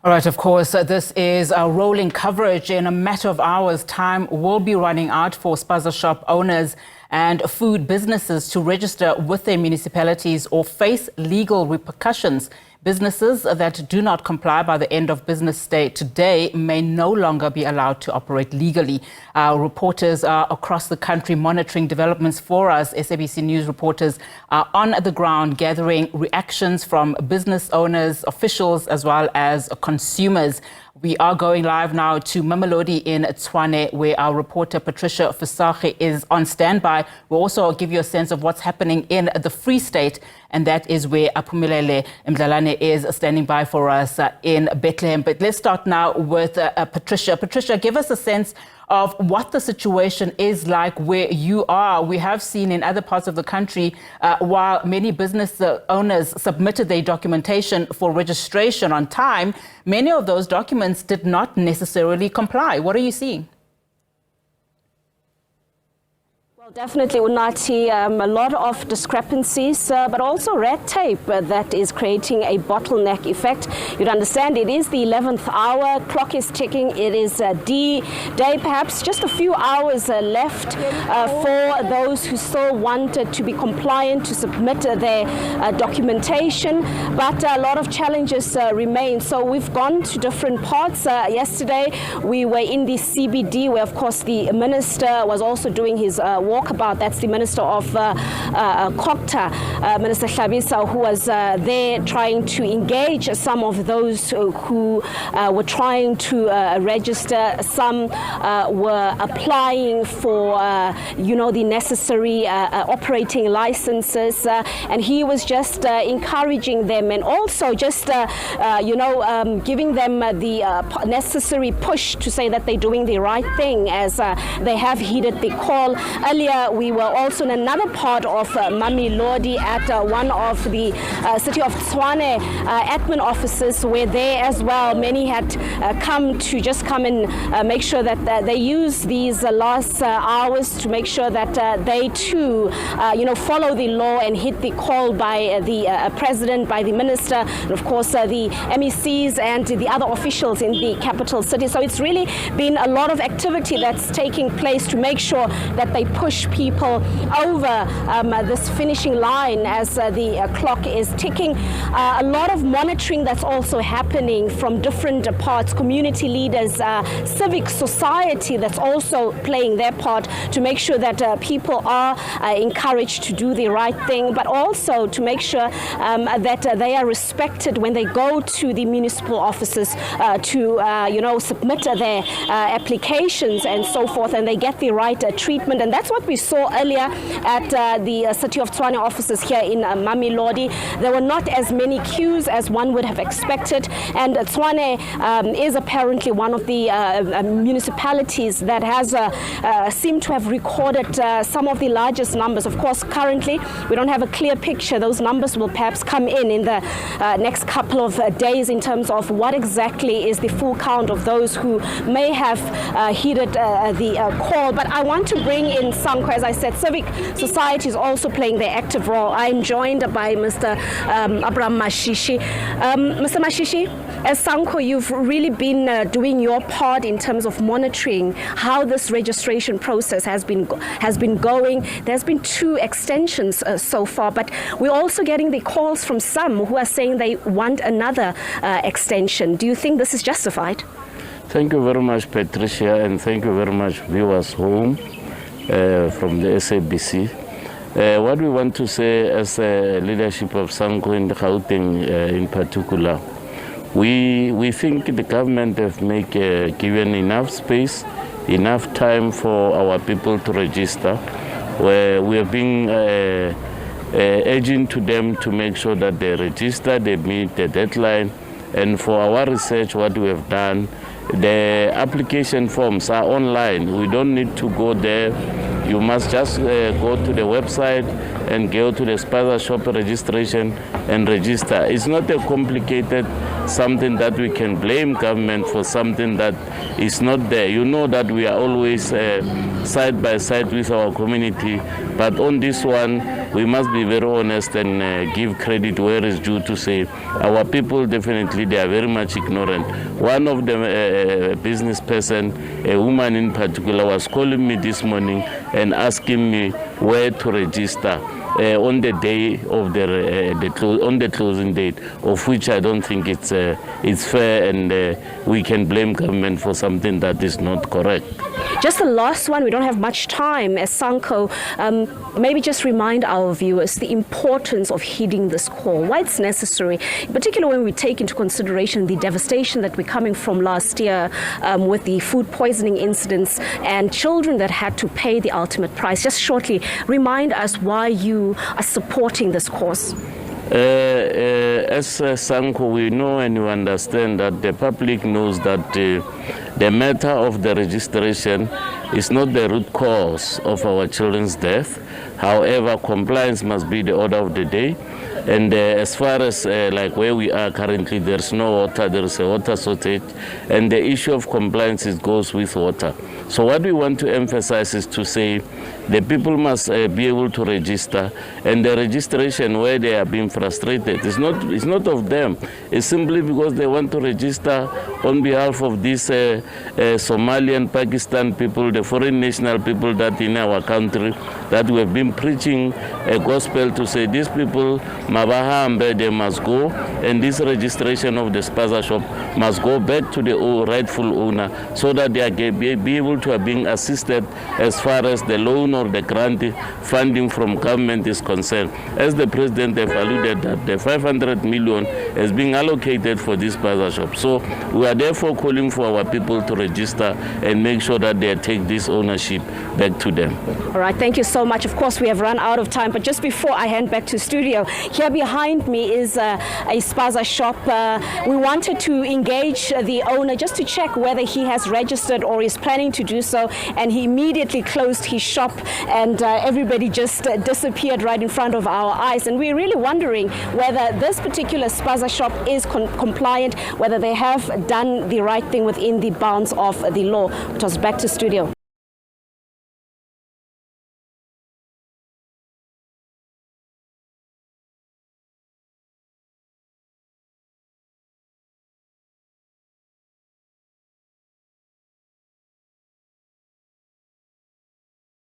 All right, of course, this is our rolling coverage. In a matter of hours, time will be running out for Spaza Shop owners and food businesses to register with their municipalities or face legal repercussions. Businesses that do not comply by the end of business day today may no longer be allowed to operate legally. Our reporters are across the country monitoring developments for us. SABC News reporters are on the ground gathering reactions from business owners, officials, as well as consumers. We are going live now to Mamelodi in Tshwane, where our reporter Patricia Fasage is on standby. We'll also give you a sense of what's happening in the Free State, and that is where Aphumelele Mdlalane is standing by for us in Bethlehem. But let's start now with Patricia. Patricia, give us a sense of what the situation is like where you are. We have seen in other parts of the country, while many business owners submitted their documentation for registration on time, many of those documents did not necessarily comply. What are you seeing? Definitely, Unati, a lot of discrepancies, but also red tape that is creating a bottleneck effect. You'd understand it is the 11th hour, clock is ticking, it is D-Day, perhaps just a few hours left for those who still wanted to be compliant to submit their documentation, but a lot of challenges remain. So we've gone to different parts. Yesterday, we were in the CBD, where, of course, the minister was also doing his walkabout. That's the Minister of Kokta, Minister Hlabisa, who was there trying to engage some of those who were trying to register. Some were applying for, the necessary operating licenses, and he was just encouraging them and also just, giving them the necessary push to say that they're doing the right thing as they have heeded the call. Earlier, we were also in another part of Mamelodi at one of the City of Tshwane admin offices, where there as well many had come and make sure that they use these last hours to make sure that they too, follow the law and hit the call by the president, by the minister, and of course the MECs and the other officials in the capital city. So it's really been a lot of activity that's taking place to make sure that they push people over this finishing line as the clock is ticking. A lot of monitoring that's also happening from different parts, community leaders, civic society that's also playing their part to make sure that people are encouraged to do the right thing, but also to make sure that they are respected when they go to the municipal offices to submit their applications and so forth, and they get the right treatment. And that's what we saw earlier at the City of Tshwane offices here in Mamelodi. There were not as many queues as one would have expected, and Tshwane is apparently one of the municipalities that has seemed to have recorded some of the largest numbers. Of course, currently we don't have a clear picture. Those numbers will perhaps come in the next couple of days in terms of what exactly is the full count of those who may have heeded the call. But I want to bring in SANCO. As I said, civic society is also playing their active role. I'm joined by Mr. Abraham Mashishi. Mr. Mashishi, as SANCO, you've really been doing your part in terms of monitoring how this registration process has been going. There's been 2 extensions so far, but we're also getting the calls from some who are saying they want another extension. Do you think this is justified? Thank you very much, Patricia, and thank you very much, viewers home from the SABC. What we want to say as a leadership of SANCO in Gauteng in particular, we think the government have given enough space, enough time for our people to register. We have been urging to them to make sure that they register, they meet the deadline. And for our research, what we have done, the application forms are online. We don't need to go there. You must just go to the website and go to the Spaza Shop Registration and register. It's not a complicated something that we can blame government for something that is not there. You know that we are always side by side with our community, but on this one, we must be very honest and give credit where it's due to say our people definitely they are very much ignorant. One of the business person, a woman in particular, was calling me this morning and asking me where to register on the day of the closing date, of which I don't think it's fair, and we can blame government for something that is not correct. Just the last one, we don't have much time. As SANCO, maybe just remind our viewers the importance of heeding this call, why it's necessary, particularly when we take into consideration the devastation that we're coming from last year with the food poisoning incidents and children that had to pay the ultimate price. Just shortly, remind us why you are supporting this cause. As SANCO, we know and we understand that the public knows that the matter of the registration is not the root cause of our children's death. However, compliance must be the order of the day. And as far as like where we are currently, there's no water, there's a water shortage, and the issue of compliance goes with water. So what we want to emphasize is to say the people must be able to register, and the registration where they are being frustrated it's not of them. It's simply because they want to register on behalf of these Somalian, Pakistan people, the foreign national people that in our country, that we have been preaching a gospel to say these people, Mabahambe, they must go, and this registration of the Spaza shop must go back to the rightful owner so that they are be able to are being assisted as far as the loan or the grant funding from government is concerned. As the president have alluded that the 500 million is being allocated for this Spaza shop. So we are therefore calling for our people to register and make sure that they take this ownership back to them. All right, thank you so much. Of course, we have run out of time, but just before I hand back to studio, here behind me is a Spaza shop. We wanted to engage the owner just to check whether he has registered or is planning to do so, and he immediately closed his shop, and everybody just disappeared right in front of our eyes. And we're really wondering whether this particular Spaza shop is compliant, whether they have done the right thing within the bounds of the law. It was back to studio.